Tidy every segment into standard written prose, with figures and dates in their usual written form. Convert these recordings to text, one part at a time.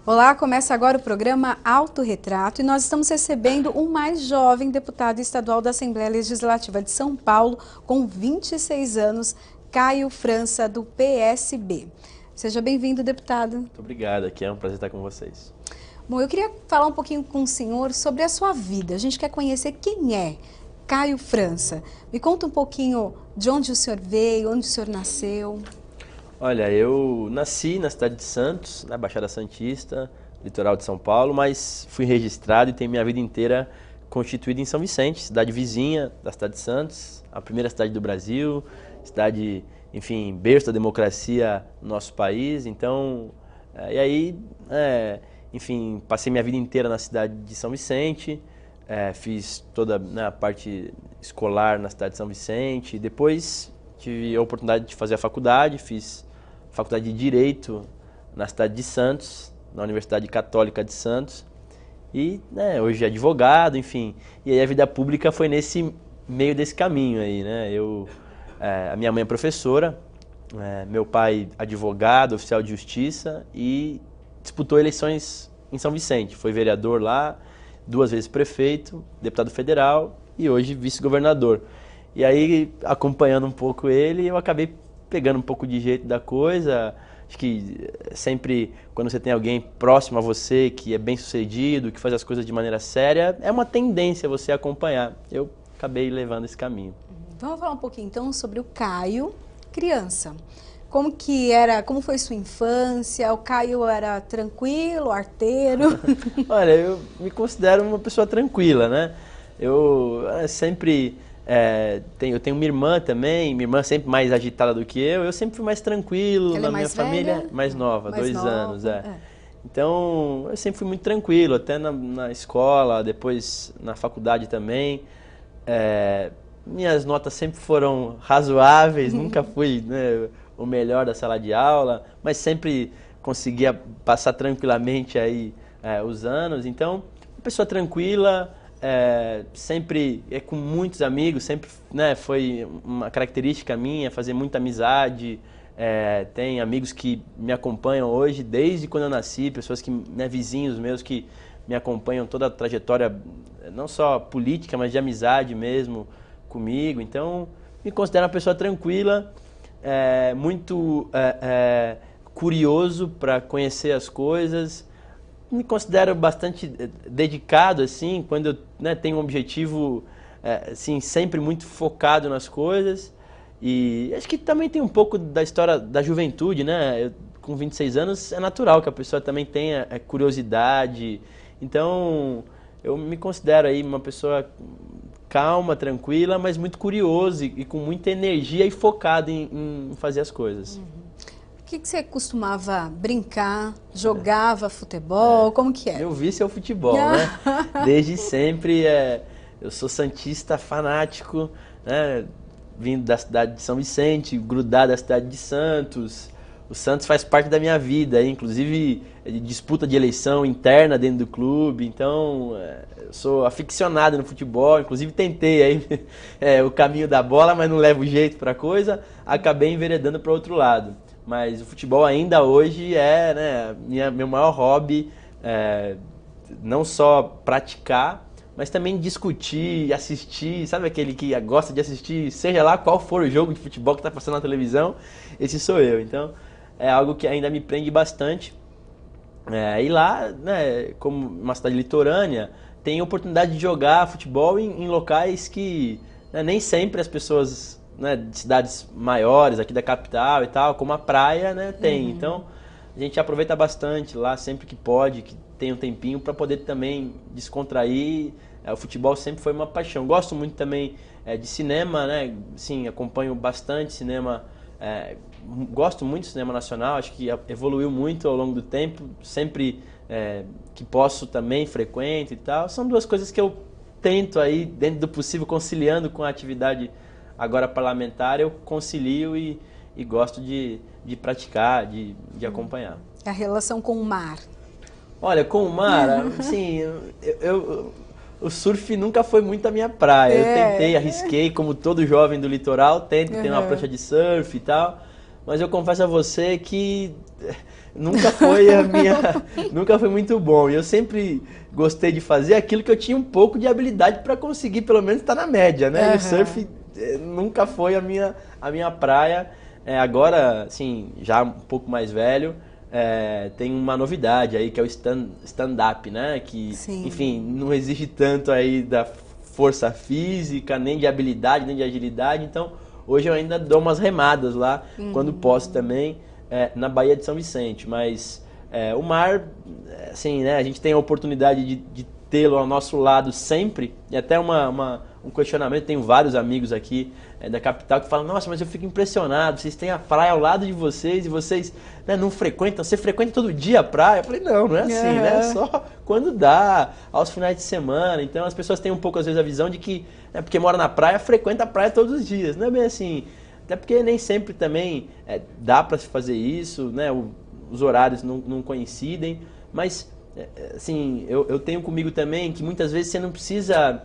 Olá, começa agora o programa Autorretrato e nós estamos recebendo o mais jovem deputado estadual da Assembleia Legislativa de São Paulo, com 26 anos, Caio França, do PSB. Seja bem-vindo, deputado. Muito obrigado, aqui é um prazer estar com vocês. Bom, eu queria falar um pouquinho com o senhor sobre a sua vida. A gente quer conhecer quem é Caio França. Me conta um pouquinho de onde o senhor veio, onde o senhor nasceu. Olha, eu nasci na cidade de Santos, na Baixada Santista, litoral de São Paulo, mas fui registrado e tenho minha vida inteira constituída em São Vicente, cidade vizinha da cidade de Santos, a primeira cidade do Brasil, cidade, enfim, berço da democracia no nosso país. Então, enfim, passei minha vida inteira na cidade de São Vicente, fiz toda a parte escolar na cidade de São Vicente, depois tive a oportunidade de fazer a faculdade, fiz faculdade de Direito na cidade de Santos, na Universidade Católica de Santos, e hoje advogado, enfim. E aí a vida pública foi nesse meio desse caminho aí, né? A minha mãe é professora, meu pai advogado, oficial de justiça, e disputou eleições em São Vicente. Foi vereador lá, 2 vezes prefeito, deputado federal e hoje vice-governador. E aí, acompanhando um pouco ele, eu acabei pegando um pouco de jeito da coisa. Acho que sempre, quando você tem alguém próximo a você, que é bem-sucedido, que faz as coisas de maneira séria, é uma tendência você acompanhar. Eu acabei levando esse caminho. Vamos falar um pouquinho, então, sobre o Caio, criança. Como foi sua infância? O Caio era tranquilo, arteiro? Olha, eu me considero uma pessoa tranquila, né? Eu sempre... eu tenho uma irmã também, minha irmã sempre mais agitada do que eu sempre fui mais tranquilo, na minha família, mais nova, 2 anos. Então, eu sempre fui muito tranquilo, até na escola, depois na faculdade também. Minhas notas sempre foram razoáveis, nunca fui, né, o melhor da sala de aula, mas sempre conseguia passar tranquilamente aí os anos. Então, uma pessoa tranquila, sempre com muitos amigos, sempre, né, foi uma característica minha fazer muita amizade. Tem amigos que me acompanham hoje desde quando eu nasci, pessoas que, né, vizinhos meus que me acompanham toda a trajetória, não só política, mas de amizade mesmo comigo. Então, me considero uma pessoa tranquila, muito curioso para conhecer as coisas. Me considero bastante dedicado, assim, quando eu, né, tenho um objetivo, assim, sempre muito focado nas coisas. E acho que também tem um pouco da história da juventude, né? Com 26 anos é natural que a pessoa também tenha curiosidade. Então, eu me considero aí uma pessoa calma, tranquila, mas muito curioso e com muita energia e focado em fazer as coisas. O que você costumava brincar? Jogava futebol? Como que era? Meu vício é o futebol, né? Desde sempre, eu sou santista fanático, né? Vindo da cidade de São Vicente, grudado da cidade de Santos. O Santos faz parte da minha vida, inclusive disputa de eleição interna dentro do clube. Então, eu sou aficionado no futebol, inclusive tentei aí o caminho da bola, mas não levo jeito para a coisa, acabei enveredando para o outro lado. Mas o futebol ainda hoje né, meu maior hobby, não só praticar, mas também discutir, assistir. Sabe aquele que gosta de assistir, seja lá qual for o jogo de futebol que está passando na televisão, esse sou eu. Então, é algo que ainda me prende bastante. E lá, né, como uma cidade litorânea, tem oportunidade de jogar futebol em locais que, né, nem sempre as pessoas, né, de cidades maiores, aqui da capital e tal, como a praia, né, tem. Então, a gente aproveita bastante lá sempre que pode, que tem um tempinho para poder também descontrair. O futebol sempre foi uma paixão. Gosto muito também de cinema, né? Sim, acompanho bastante cinema. Gosto muito do cinema nacional, acho que evoluiu muito ao longo do tempo. Sempre que posso também frequento e tal. São 2 coisas que eu tento aí, dentro do possível, conciliando com a atividade agora parlamentar, eu concilio e gosto de praticar, de acompanhar. A relação com o mar? Olha, com o mar, assim, o surf nunca foi muito a minha praia. Eu tentei, arrisquei, como todo jovem do litoral, tenta ter uma prancha de surf e tal, mas eu confesso a você que nunca foi nunca foi muito bom. E eu sempre gostei de fazer aquilo que eu tinha um pouco de habilidade para conseguir, pelo menos estar na média, né? E o surf nunca foi a minha praia. Agora, assim, já um pouco mais velho, tem uma novidade aí que é o stand-up, né? Que, Sim. enfim, não exige tanto aí da força física, nem de habilidade, nem de agilidade. Então, hoje eu ainda dou umas remadas lá, quando posso também, na Baía de São Vicente. Mas o mar, assim, né? A gente tem a oportunidade de tê-lo ao nosso lado sempre. E até um questionamento, tenho vários amigos aqui da capital que falam: nossa, mas eu fico impressionado, vocês têm a praia ao lado de vocês e vocês, né, não frequentam, você frequenta todo dia a praia? Eu falei: não é assim, né? Só quando dá, aos finais de semana. Então as pessoas têm um pouco às vezes a visão de que, né, porque mora na praia, frequenta a praia todos os dias. Não é bem assim, até porque nem sempre também dá para se fazer isso, né? Os horários não coincidem, mas assim, eu tenho comigo também que muitas vezes você não precisa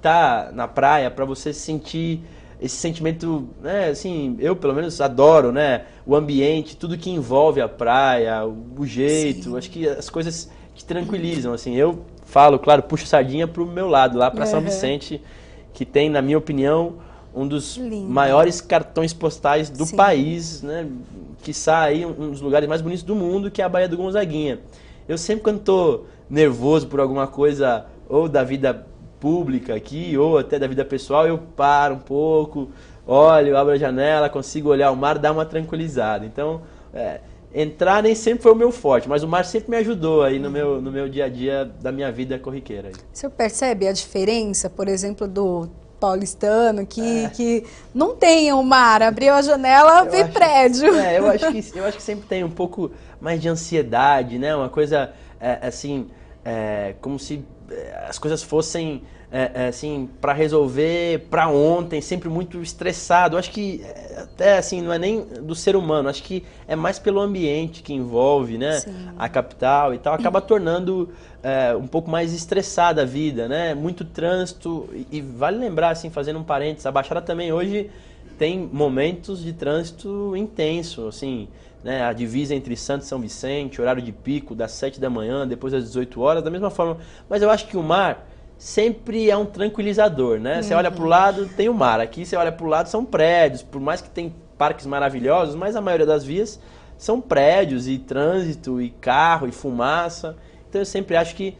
tá na praia para você sentir esse sentimento, né, assim, eu pelo menos adoro, né, o ambiente, tudo que envolve a praia, o jeito. Sim. Acho que as coisas te tranquilizam, assim. Eu falo, claro, puxo sardinha pro meu lado, lá para São Vicente, que tem, na minha opinião, um dos maiores cartões postais do país, né, quiçá aí um dos lugares mais bonitos do mundo, que é a Baía do Gonzaguinha. Eu sempre, quando tô nervoso por alguma coisa, ou da vida pública aqui, ou até da vida pessoal, eu paro um pouco, olho, abro a janela, consigo olhar o mar, dar uma tranquilizada. Então, entrar nem sempre foi o meu forte, mas o mar sempre me ajudou aí no meu dia a dia da minha vida corriqueira. Aí. O senhor percebe a diferença, por exemplo, do paulistano, que não tem o mar, abriu a janela, vê prédio. Eu acho que sempre tem um pouco mais de ansiedade, né? Uma coisa, assim, como se as coisas fossem assim, para resolver para ontem, sempre muito estressado. Eu acho que até assim, não é nem do ser humano, acho que é mais pelo ambiente que envolve, né, a capital e tal, acaba tornando um pouco mais estressada a vida, né? Muito trânsito e vale lembrar, assim, fazendo um parênteses, a Baixada também hoje tem momentos de trânsito intenso, assim, né, a divisa entre Santos e São Vicente, horário de pico das 7 da manhã, depois das 18 horas, da mesma forma. Mas eu acho que o mar sempre é um tranquilizador, né? Você olha para o lado, tem o mar. Aqui você olha para o lado, são prédios. Por mais que tem parques maravilhosos, mas a maioria das vias são prédios e trânsito e carro e fumaça. Então eu sempre acho que,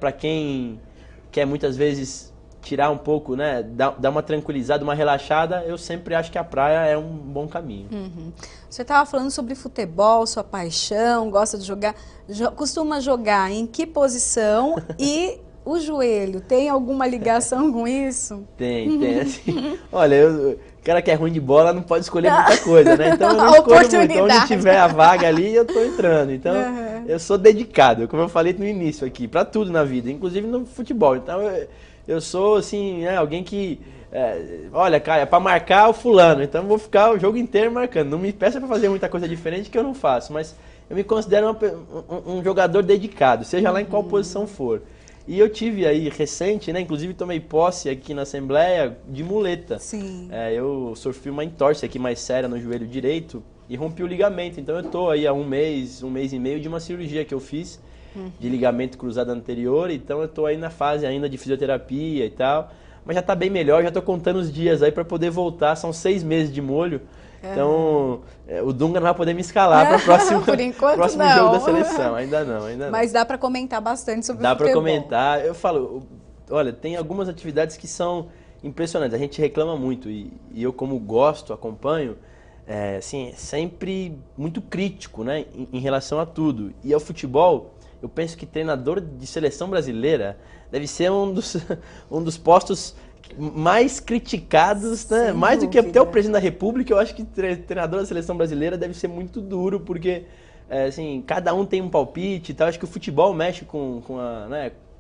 para quem quer muitas vezes tirar um pouco, né, dar uma tranquilizada, uma relaxada, eu sempre acho que a praia é um bom caminho. Você estava falando sobre futebol, sua paixão, gosta de jogar, costuma jogar em que posição e o joelho, tem alguma ligação com isso? Tem, assim, olha, o cara que é ruim de bola não pode escolher muita coisa, né, então eu não escolho muito, onde tiver a vaga ali eu tô entrando, então eu sou dedicado, como eu falei no início aqui, para tudo na vida, inclusive no futebol, então eu sou, assim, alguém que, olha, cara, é pra marcar o fulano, então eu vou ficar o jogo inteiro marcando. Não me peça pra fazer muita coisa diferente que eu não faço, mas eu me considero um jogador dedicado, seja lá em qual posição for. E eu tive aí recente, né, inclusive tomei posse aqui na Assembleia de muleta. Sim. Eu sofri uma entorse aqui mais séria no joelho direito e rompi o ligamento. Então eu tô aí há um mês e meio de uma cirurgia que eu fiz de ligamento cruzado anterior, então eu tô aí na fase ainda de fisioterapia e tal, mas já tá bem melhor, já tô contando os dias aí para poder voltar, são 6 meses de molho, então o Dunga não vai poder me escalar para o próximo jogo da seleção, ainda não. Mas dá para comentar bastante sobre o futebol. Dá para comentar, eu falo, olha, tem algumas atividades que são impressionantes, a gente reclama muito e eu como gosto, acompanho, assim, sempre muito crítico, né, em relação a tudo, e ao futebol. Eu penso que treinador de seleção brasileira deve ser um dos postos mais criticados, né? Mais do que até o presidente da República. Eu acho que treinador da seleção brasileira deve ser muito duro, porque assim, cada um tem um palpite e tal. Acho que o futebol mexe com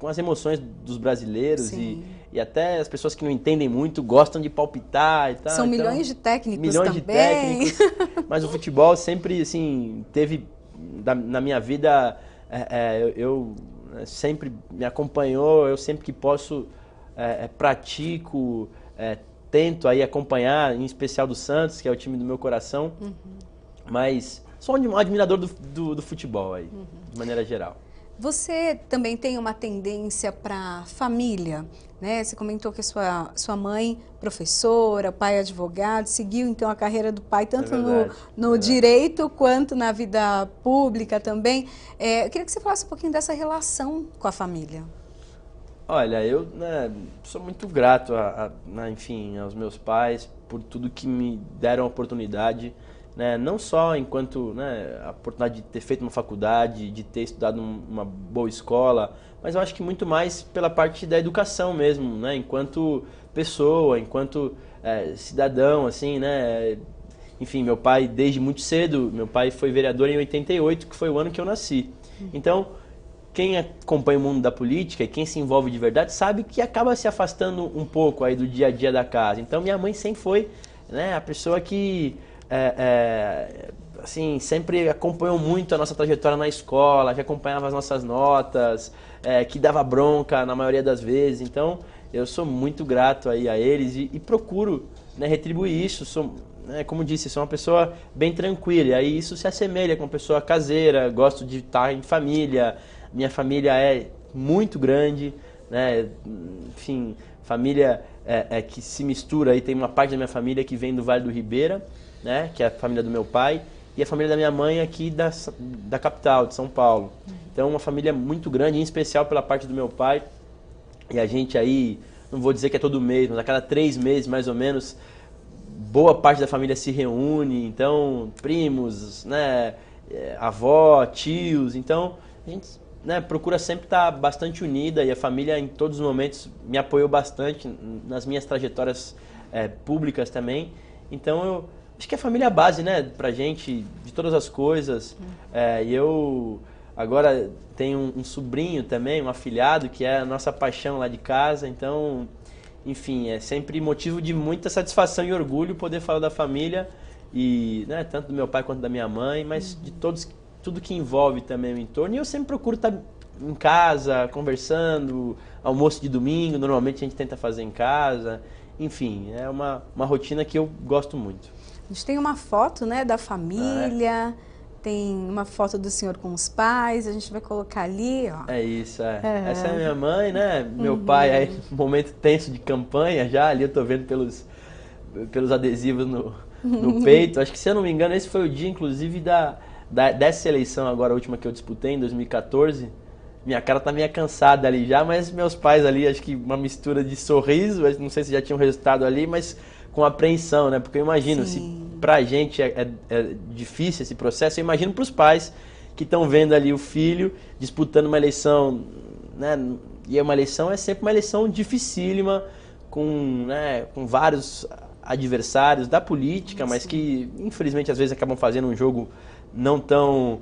as emoções dos brasileiros e até as pessoas que não entendem muito gostam de palpitar e tal. São então, milhões de técnicos mas o futebol sempre, assim, teve na minha vida... eu sempre me acompanhou, eu sempre que posso pratico, tento aí acompanhar, em especial do Santos, que é o time do meu coração, mas sou um admirador do futebol aí, de maneira geral. Você também tem uma tendência para família, né? Você comentou que a sua mãe, professora, pai advogado, seguiu então a carreira do pai, tanto no direito quanto na vida pública também. Eu queria que você falasse um pouquinho dessa relação com a família. Olha, eu sou muito grato, enfim, aos meus pais por tudo que me deram a oportunidade, né, não só enquanto a oportunidade de ter feito uma faculdade, de ter estudado numa boa escola, mas eu acho que muito mais pela parte da educação mesmo, né, enquanto pessoa, enquanto cidadão, assim, né. Enfim, meu pai desde muito cedo, meu pai foi vereador em 88, que foi o ano que eu nasci. Então, quem acompanha o mundo da política e quem se envolve de verdade sabe que acaba se afastando um pouco aí do dia a dia da casa. Então, minha mãe sempre foi, né, a pessoa que assim, sempre acompanhou muito a nossa trajetória na escola, que acompanhava as nossas notas, que dava bronca na maioria das vezes. Então, eu sou muito grato aí a eles e procuro, né, retribuir isso. Sou, como disse, sou uma pessoa bem tranquila, e aí isso se assemelha com uma pessoa caseira, gosto de estar em família, minha família é muito grande, né, enfim, família que se mistura, aí tem uma parte da minha família que vem do Vale do Ribeira, né, que é a família do meu pai, e a família da minha mãe aqui da capital, de São Paulo. Então, uma família muito grande, em especial pela parte do meu pai. E a gente aí, não vou dizer que é todo mês, mas a cada 3 meses, mais ou menos, boa parte da família se reúne. Então, primos, né, avó, tios. Então, a gente, né, procura sempre estar bastante unida, e a família, em todos os momentos, me apoiou bastante nas minhas trajetórias públicas também. Então, eu acho que a família é a base, né, pra gente, de todas as coisas. E eu agora tenho um sobrinho também, um afilhado, que é a nossa paixão lá de casa. Então, enfim, é sempre motivo de muita satisfação e orgulho poder falar da família, e, né, tanto do meu pai quanto da minha mãe, mas de tudo que envolve também o entorno. E eu sempre procuro estar em casa, conversando, almoço de domingo, normalmente a gente tenta fazer em casa. Enfim, é uma rotina que eu gosto muito. A gente tem uma foto, né, da família, tem uma foto do senhor com os pais, a gente vai colocar ali, ó. É isso, Essa é a minha mãe, né? Meu pai aí, um momento tenso de campanha já, ali eu tô vendo pelos adesivos no peito. Acho que, se eu não me engano, esse foi o dia, inclusive, dessa eleição agora, a última que eu disputei, em 2014. Minha cara tá meio cansada ali já, mas meus pais ali, acho que uma mistura de sorriso, não sei se já tinha um resultado ali, mas com apreensão, né? Porque eu imagino, se pra gente é difícil esse processo, eu imagino pros pais que estão vendo ali o filho disputando uma eleição, né? E uma eleição é sempre uma eleição dificílima, com vários adversários da política, mas que, infelizmente, às vezes acabam fazendo um jogo não tão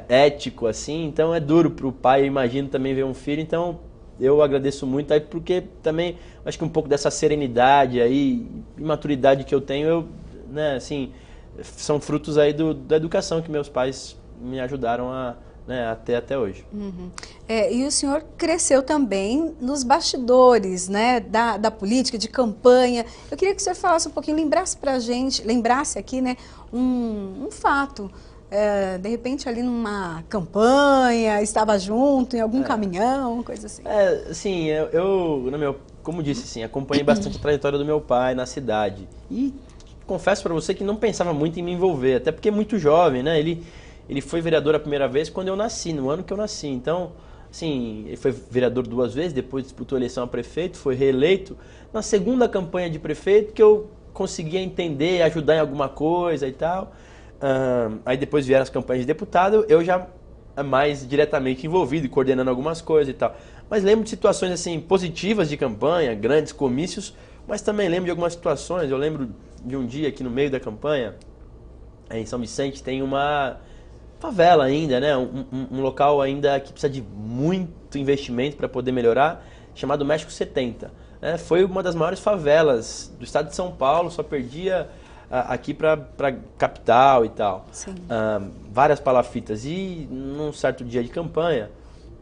ético assim. Então é duro pro pai, eu imagino, também ver um filho. Então eu agradeço muito aí, porque também acho que um pouco dessa serenidade aí e maturidade que eu tenho, né, assim, são frutos aí da educação que meus pais me ajudaram a ter até hoje. E o senhor cresceu também nos bastidores, né, da política, de campanha. Eu queria que o senhor falasse um pouquinho, lembrasse pra gente, lembrasse aqui, né, um fato. De repente ali numa campanha, estava junto em algum caminhão, coisa assim. Sim, como disse, assim, acompanhei bastante a trajetória do meu pai na cidade. E confesso para você que não pensava muito em me envolver, até porque é muito jovem, né? Ele foi vereador a primeira vez quando eu nasci, no ano que eu nasci. Então, assim, ele foi vereador 2 vezes, depois disputou a eleição a prefeito, foi reeleito. Na segunda campanha de prefeito que eu conseguia entender, ajudar em alguma coisa e tal. Aí depois vieram as campanhas de deputado, eu já mais diretamente envolvido e coordenando algumas coisas e tal. Mas lembro de situações assim positivas de campanha, grandes comícios, mas também lembro de algumas situações. Eu lembro de um dia aqui no meio da campanha, em São Vicente, tem uma favela ainda, né? Um local ainda que precisa de muito investimento para poder melhorar, chamado México 70. Foi uma das maiores favelas do estado de São Paulo, só perdia aqui para capital e tal. Várias palafitas. E num certo dia de campanha,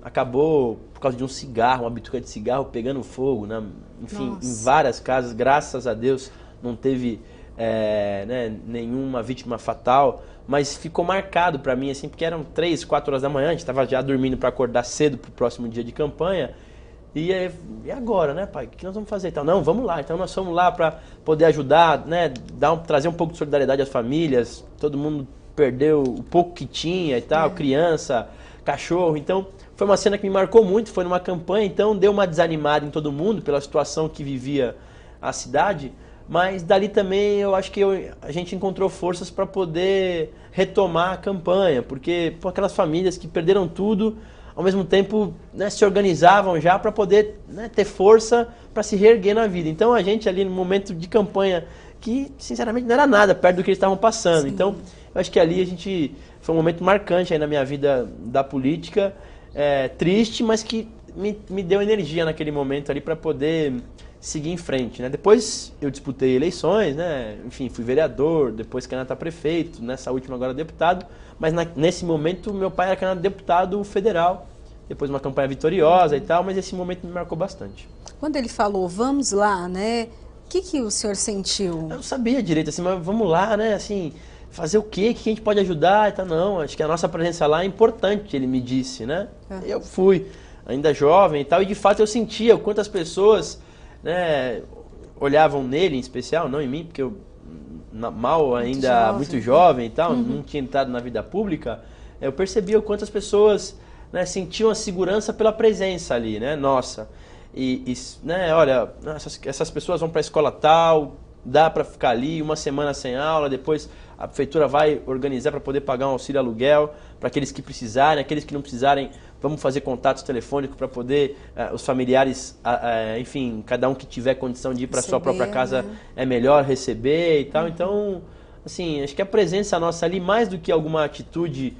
acabou por causa de um cigarro, uma bituca de cigarro pegando fogo, né? Enfim, Nossa. em várias casas, graças a Deus não teve né, nenhuma vítima fatal, mas ficou marcado para mim, assim, porque eram 3, 4 horas da manhã, a gente estava já dormindo para acordar cedo para o próximo dia de campanha. E agora, né, pai? O que nós vamos fazer? Então, não, vamos lá. Então, nós fomos lá para poder ajudar, né, trazer um pouco de solidariedade às famílias. Todo mundo perdeu o pouco que tinha e tal, criança, cachorro. Então, foi uma cena que me marcou muito. Foi numa campanha, então deu uma desanimada em todo mundo pela situação que vivia a cidade. Mas dali também eu acho que a gente encontrou forças para poder retomar a campanha, porque aquelas famílias que perderam tudo, ao mesmo tempo, né, se organizavam já para poder, né, ter força para se reerguer na vida. Então a gente ali no momento de campanha, que sinceramente não era nada perto do que eles estavam passando. Sim. Então eu acho que ali foi um momento marcante aí na minha vida da política, triste, mas que me deu energia naquele momento ali para poder seguir em frente, né? Depois eu disputei eleições, né? Enfim, fui vereador, depois candidato a prefeito, nessa última agora deputado, mas nesse momento meu pai era candidato a deputado federal, depois uma campanha vitoriosa e tal, mas esse momento me marcou bastante. Quando ele falou, vamos lá, né? O que o senhor sentiu? Eu não sabia direito, assim, mas vamos lá, né? Assim, fazer o quê? O que a gente pode ajudar e tal? Não, acho que a nossa presença lá é importante, ele me disse, né? Eu fui, ainda jovem e tal, e de fato eu sentia o quanto as pessoas, né, olhavam nele em especial, não em mim, porque eu mal ainda muito jovem e tal, não tinha entrado na vida pública. Eu percebia o quanto as pessoas, né, sentiam a segurança pela presença ali, né, nossa. Né, olha, essas pessoas vão para a escola tal, dá para ficar ali uma semana sem aula, depois a prefeitura vai organizar para poder pagar um auxílio aluguel para aqueles que precisarem, aqueles que não precisarem, vamos fazer contatos telefônicos para poder os familiares, enfim, cada um que tiver condição de ir para sua própria casa, né, é melhor receber e tal. Então, assim, acho que a presença nossa ali, mais do que alguma atitude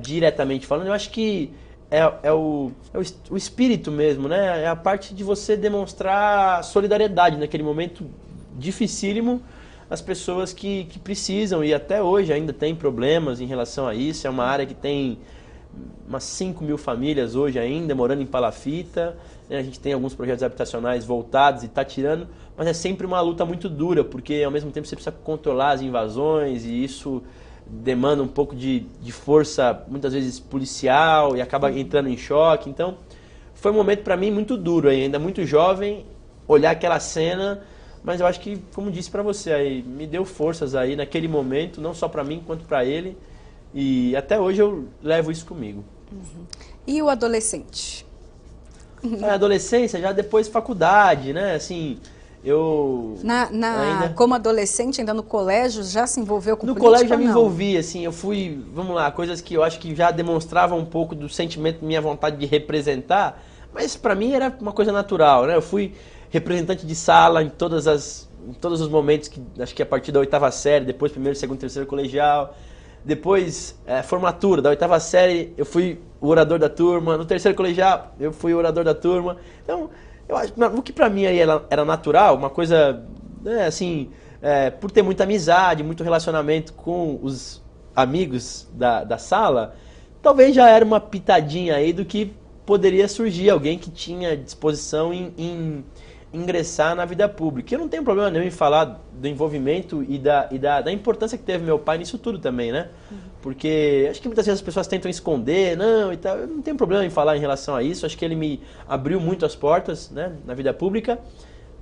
diretamente falando, eu acho que é o espírito mesmo, né? É a parte de você demonstrar solidariedade naquele momento dificílimo às pessoas que precisam, e até hoje ainda tem problemas em relação a isso. É uma área que tem umas 5.000 famílias hoje ainda morando em palafita, né? A gente tem alguns projetos habitacionais voltados e está tirando, mas é sempre uma luta muito dura, porque ao mesmo tempo você precisa controlar as invasões e isso demanda um pouco de força, muitas vezes policial, e acaba entrando em choque. Então foi um momento para mim muito duro, ainda muito jovem, olhar aquela cena, mas eu acho que, como disse para você, aí, me deu forças aí naquele momento, não só para mim quanto para ele, e até hoje eu levo isso comigo. E o adolescente? A adolescência, já depois faculdade, né? Assim, eu ainda... Como adolescente, ainda no colégio, já se envolveu com política? No colégio já me envolvi, assim, eu fui, vamos lá, coisas que eu acho que já demonstravam um pouco do sentimento, minha vontade de representar, mas para mim era uma coisa natural, né? Eu fui representante de sala em todos os momentos, que acho que a partir da 8ª série, depois primeiro, segundo, terceiro colegial, depois formatura, da 8ª série eu fui o orador da turma, no terceiro colegial eu fui o orador da turma. Então, eu acho o que pra mim aí era natural, uma coisa, né, assim, por ter muita amizade, muito relacionamento com os amigos da sala, talvez já era uma pitadinha aí do que poderia surgir alguém que tinha disposição em ingressar na vida pública. Eu não tenho problema nenhum em falar do envolvimento e da importância que teve meu pai nisso tudo também, né? Porque acho que muitas vezes as pessoas tentam esconder, não, e tal. Eu não tenho problema em falar em relação a isso. Acho que ele me abriu muito as portas, né, na vida pública.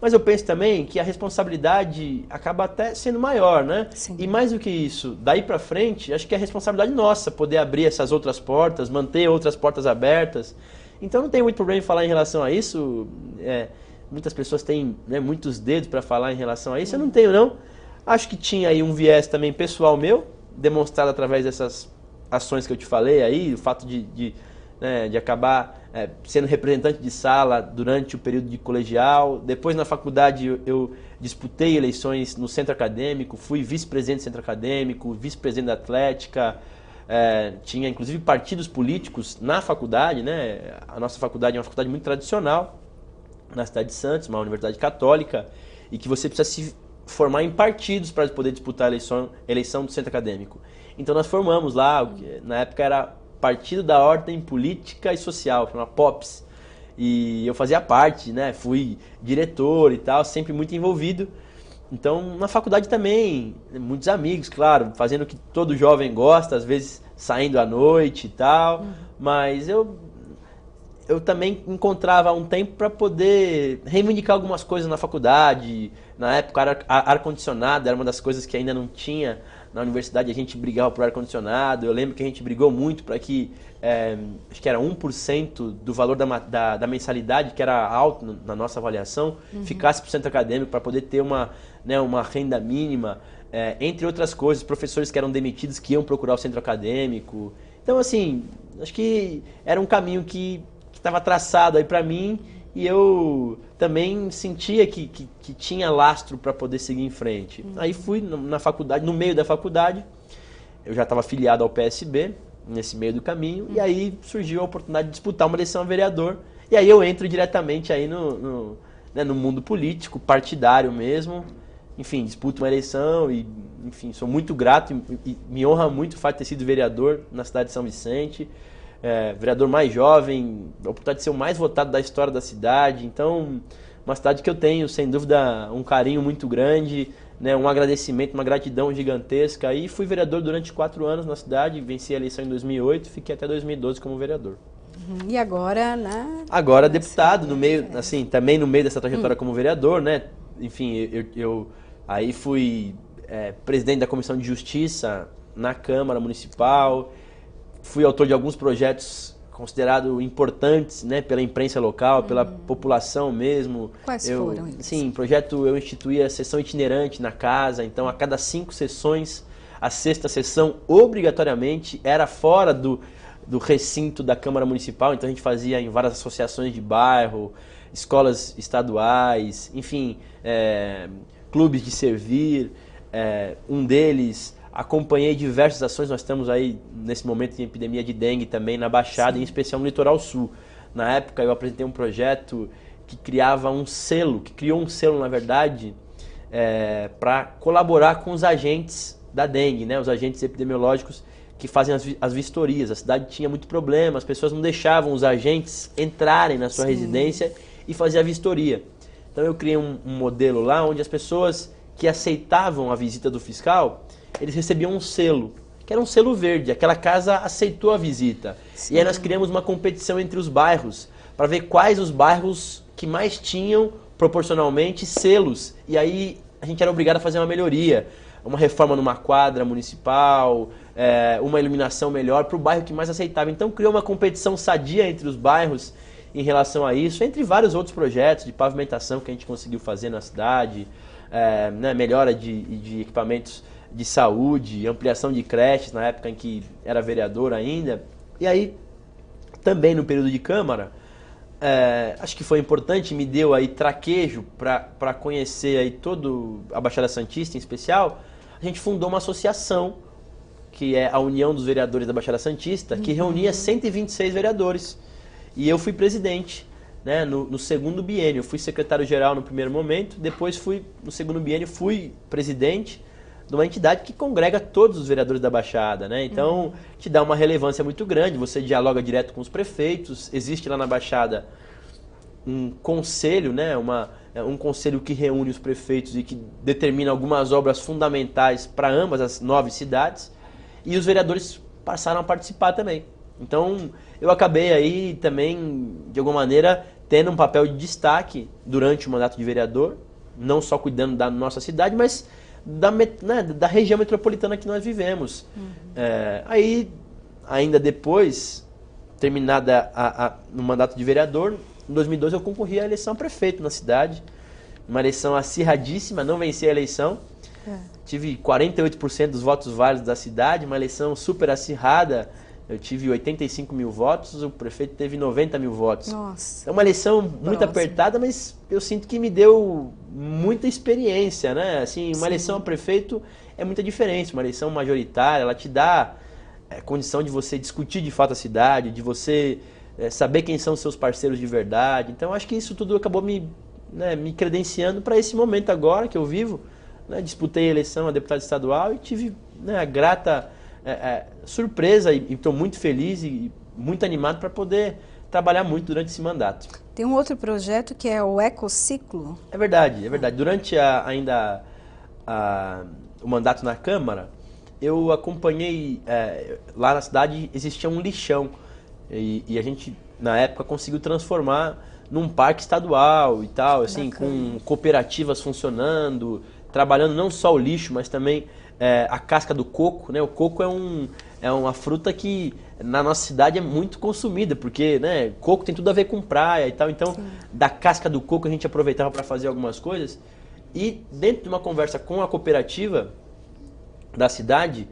Mas eu penso também que a responsabilidade acaba até sendo maior, né? Sim. E mais do que isso, daí pra frente, acho que é a responsabilidade nossa poder abrir essas outras portas, manter outras portas abertas. Então não tenho muito problema em falar em relação a isso. Muitas pessoas têm, né, muitos dedos para falar em relação a isso. Eu não tenho, não. Acho que tinha aí um viés também pessoal meu, demonstrado através dessas ações que eu te falei aí, o fato de acabar sendo representante de sala durante o período de colegial. Depois, na faculdade, eu disputei eleições no centro acadêmico, fui vice-presidente do centro acadêmico, vice-presidente da Atlética, tinha inclusive partidos políticos na faculdade, né? A nossa faculdade é uma faculdade muito tradicional, na cidade de Santos, uma universidade católica, e que você precisa se formar em partidos para poder disputar a eleição do centro acadêmico. Então nós formamos lá, na época era Partido da Ordem Política e Social, chama POPS. E eu fazia parte, né? Fui diretor e tal, sempre muito envolvido. Então, na faculdade também, muitos amigos, claro, fazendo o que todo jovem gosta, às vezes saindo à noite e tal, mas eu também encontrava um tempo para poder reivindicar algumas coisas na faculdade. Na época, ar-condicionado era uma das coisas que ainda não tinha na universidade, a gente brigava por ar-condicionado. Eu lembro que a gente brigou muito para que, acho que era 1% do valor da mensalidade, que era alto na nossa avaliação, ficasse para o centro acadêmico, para poder ter uma renda mínima, entre outras coisas, professores que eram demitidos que iam procurar o centro acadêmico. Então, assim, acho que era um caminho que estava traçado aí para mim, e eu também sentia que tinha lastro para poder seguir em frente. Aí fui na faculdade, no meio da faculdade, eu já estava afiliado ao PSB, nesse meio do caminho, e aí surgiu a oportunidade de disputar uma eleição a vereador, e aí eu entro diretamente aí no mundo político, partidário mesmo. Enfim, disputo uma eleição e, enfim, sou muito grato e me honra muito o fato de ter sido vereador na cidade de São Vicente. Vereador mais jovem, a oportunidade de ser o mais votado da história da cidade. Então, uma cidade que eu tenho, sem dúvida, um carinho muito grande, né, um agradecimento, uma gratidão gigantesca. E fui vereador durante 4 anos na cidade, venci a eleição em 2008, fiquei até 2012 como vereador. E agora, né? Agora deputado, no meio, assim, também no meio dessa trajetória como vereador, né? Enfim, eu aí fui presidente da Comissão de Justiça na Câmara Municipal. Fui autor de alguns projetos considerados importantes, né, pela imprensa local, pela população mesmo. Quais foram eles? Sim, eu instituí a sessão itinerante na casa, então a cada 5 sessões, a 6ª sessão obrigatoriamente era fora do recinto da Câmara Municipal, então a gente fazia em várias associações de bairro, escolas estaduais, enfim, clubes de servir, um deles. Acompanhei diversas ações, nós estamos aí nesse momento de epidemia de dengue também na Baixada, em especial no Litoral Sul. Na época eu apresentei um projeto que criava um selo, que criou um selo na verdade, para colaborar com os agentes da dengue, né, os agentes epidemiológicos que fazem as vistorias. A cidade tinha muito problema, as pessoas não deixavam os agentes entrarem na sua residência e fazer a vistoria. Então eu criei um modelo lá onde as pessoas que aceitavam a visita do fiscal, eles recebiam um selo, que era um selo verde. Aquela casa aceitou a visita. Sim. E aí nós criamos uma competição entre os bairros, para ver quais os bairros que mais tinham, proporcionalmente, selos. E aí a gente era obrigado a fazer uma melhoria, uma reforma numa quadra municipal, uma iluminação melhor para o bairro que mais aceitava. Então criou uma competição sadia entre os bairros em relação a isso, entre vários outros projetos de pavimentação que a gente conseguiu fazer na cidade, melhora de equipamentos de saúde, ampliação de creches, na época em que era vereador ainda. E aí, também no período de Câmara, acho que foi importante, me deu aí traquejo para conhecer aí todo a Baixada Santista em especial. A gente fundou uma associação, que é a União dos Vereadores da Baixada Santista, que reunia 126 vereadores. E eu fui presidente, né, no segundo biênio. Eu fui secretário-geral no primeiro momento, depois no segundo biênio, fui presidente de uma entidade que congrega todos os vereadores da Baixada, né? Então, te dá uma relevância muito grande, você dialoga direto com os prefeitos, existe lá na Baixada um conselho, né? Um conselho que reúne os prefeitos e que determina algumas obras fundamentais para ambas as 9 cidades, e os vereadores passaram a participar também. Então, eu acabei aí também, de alguma maneira, tendo um papel de destaque durante o mandato de vereador, não só cuidando da nossa cidade, mas da região metropolitana que nós vivemos. Aí, ainda depois, terminada no mandato de vereador, em 2012 eu concorri à eleição a prefeito na cidade, uma eleição acirradíssima, não venci a eleição, tive 48% dos votos válidos da cidade, uma eleição super acirrada. Eu tive 85 mil votos, o prefeito teve 90 mil votos. Nossa. É uma eleição muito apertada, mas eu sinto que me deu muita experiência, né? Assim, uma eleição a prefeito é muita diferença. Uma eleição majoritária, ela te dá condição de você discutir de fato a cidade, de você saber quem são os seus parceiros de verdade. Então, acho que isso tudo acabou me credenciando para esse momento agora que eu vivo. Né? Disputei a eleição a deputado estadual e tive a grata surpresa e estou muito feliz e muito animado para poder trabalhar muito durante esse mandato. Tem um outro projeto que é o Ecociclo. É verdade, é verdade. Durante o mandato na Câmara, eu acompanhei, lá na cidade existia um lixão e a gente, na época, conseguiu transformar num parque estadual e tal, assim, com cooperativas funcionando, trabalhando não só o lixo, mas também a casca do coco, né? O coco é uma fruta que na nossa cidade é muito consumida, porque, né, coco tem tudo a ver com praia e tal, então sim, da casca do coco a gente aproveitava para fazer algumas coisas. E dentro de uma conversa com a cooperativa da cidade,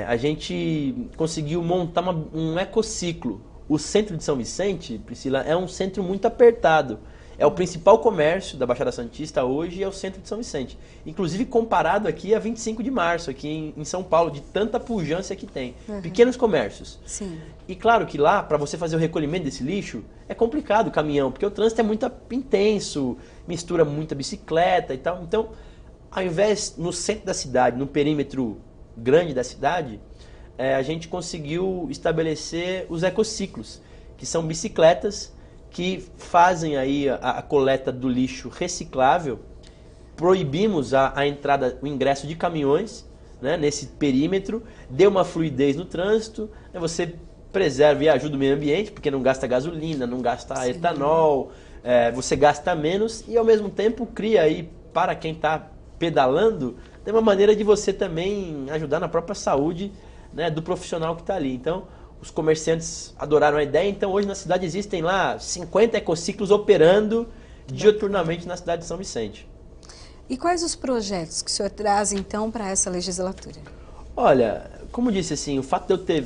a gente conseguiu montar um ecociclo. O centro de São Vicente, Priscila, é um centro muito apertado. É o principal comércio da Baixada Santista hoje, é o centro de São Vicente. Inclusive comparado aqui a 25 de março, aqui em São Paulo, de tanta pujança que tem. Pequenos comércios. Sim. E claro que lá, para você fazer o recolhimento desse lixo, é complicado o caminhão, porque o trânsito é muito intenso, mistura muita bicicleta e tal. Então, ao invés, no centro da cidade, no perímetro grande da cidade, a gente conseguiu estabelecer os ecociclos, que são bicicletas que fazem aí a coleta do lixo reciclável. Proibimos a entrada, o ingresso de caminhões, né, nesse perímetro, deu uma fluidez no trânsito, né, você preserva e ajuda o meio ambiente, porque não gasta gasolina, não gasta sim, etanol, você gasta menos e ao mesmo tempo cria aí para quem está pedalando, tem uma maneira de você também ajudar na própria saúde, né, do profissional que está ali. Então, os comerciantes adoraram a ideia, então hoje na cidade existem lá 50 ecociclos operando diuturnamente na cidade de São Vicente. E quais os projetos que o senhor traz então para essa legislatura? Olha, como disse assim, o fato de eu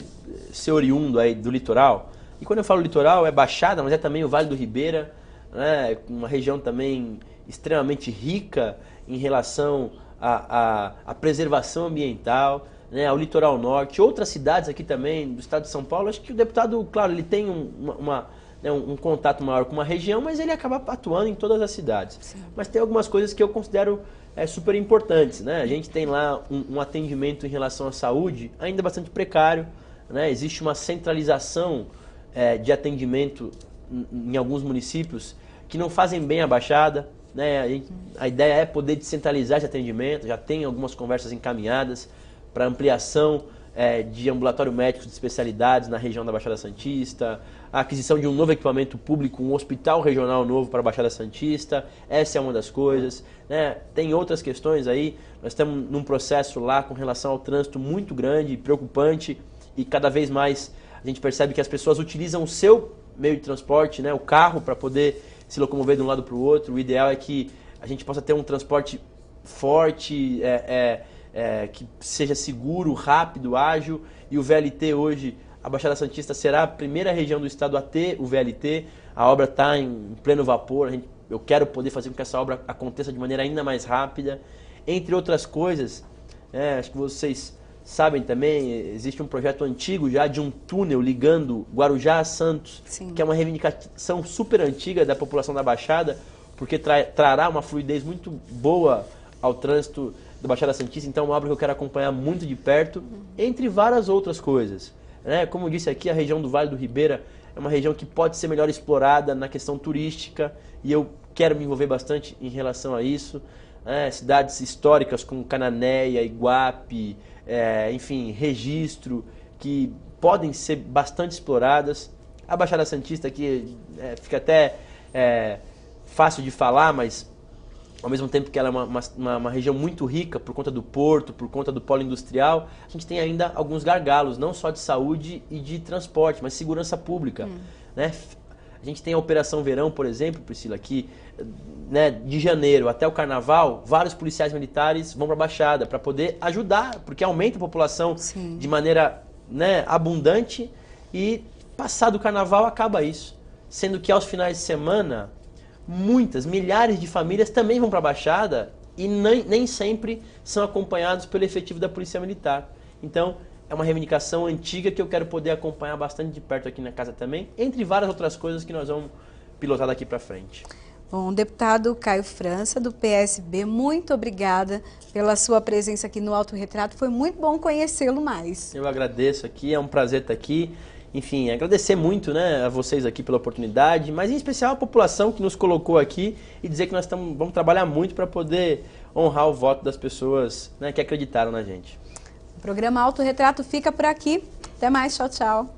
ser oriundo aí do litoral, e quando eu falo litoral é Baixada, mas é também o Vale do Ribeira, né, uma região também extremamente rica em relação à preservação ambiental, né, ao litoral norte, outras cidades aqui também do estado de São Paulo. Acho que o deputado, claro, ele tem um contato maior com uma região, mas ele acaba atuando em todas as cidades. Sim. Mas tem algumas coisas que eu considero super importantes, né? A gente tem lá um atendimento em relação à saúde ainda bastante precário, né? Existe uma centralização de atendimento em alguns municípios que não fazem bem a Baixada, né? A ideia é poder descentralizar esse atendimento, já tem algumas conversas encaminhadas para ampliação de ambulatório médico de especialidades na região da Baixada Santista, a aquisição de um novo equipamento público, um hospital regional novo para a Baixada Santista, essa é uma das coisas, né? Tem outras questões aí, nós estamos num processo lá com relação ao trânsito muito grande, preocupante, e cada vez mais a gente percebe que as pessoas utilizam o seu meio de transporte, né, o carro, para poder se locomover de um lado para o outro. O ideal é que a gente possa ter um transporte forte, que seja seguro, rápido, ágil, e o VLT hoje, a Baixada Santista será a primeira região do estado a ter o VLT, a obra está em pleno vapor, eu quero poder fazer com que essa obra aconteça de maneira ainda mais rápida, entre outras coisas. Acho que vocês sabem também, existe um projeto antigo já de um túnel ligando Guarujá a Santos, sim, que é uma reivindicação super antiga da população da Baixada, porque trará uma fluidez muito boa ao trânsito da Baixada Santista. Então é uma obra que eu quero acompanhar muito de perto, entre várias outras coisas. Como eu disse aqui, a região do Vale do Ribeira é uma região que pode ser melhor explorada na questão turística, e eu quero me envolver bastante em relação a isso. Cidades históricas como Cananéia, Iguape, enfim, Registro, que podem ser bastante exploradas. A Baixada Santista aqui fica até fácil de falar, mas ao mesmo tempo que ela é uma região muito rica por conta do porto, por conta do polo industrial, a gente tem ainda alguns gargalos, não só de saúde e de transporte, mas segurança pública. Né? A gente tem a Operação Verão, por exemplo, Priscila, que, né, de janeiro até o Carnaval, vários policiais militares vão para a Baixada para poder ajudar, porque aumenta a população, sim, de maneira, né, abundante, e passado o Carnaval acaba isso. Sendo que aos finais de semana, milhares de famílias também vão para a Baixada e nem sempre são acompanhados pelo efetivo da Polícia Militar. Então, é uma reivindicação antiga que eu quero poder acompanhar bastante de perto aqui na casa também, entre várias outras coisas que nós vamos pilotar daqui para frente. Bom, deputado Caio França, do PSB, muito obrigada pela sua presença aqui no Autorretrato. Foi muito bom conhecê-lo mais. Eu agradeço aqui, é um prazer estar aqui. Enfim, agradecer muito, né, a vocês aqui pela oportunidade, mas em especial a população que nos colocou aqui e dizer que nós vamos trabalhar muito para poder honrar o voto das pessoas, né, que acreditaram na gente. O programa Autorretrato fica por aqui. Até mais, tchau, tchau.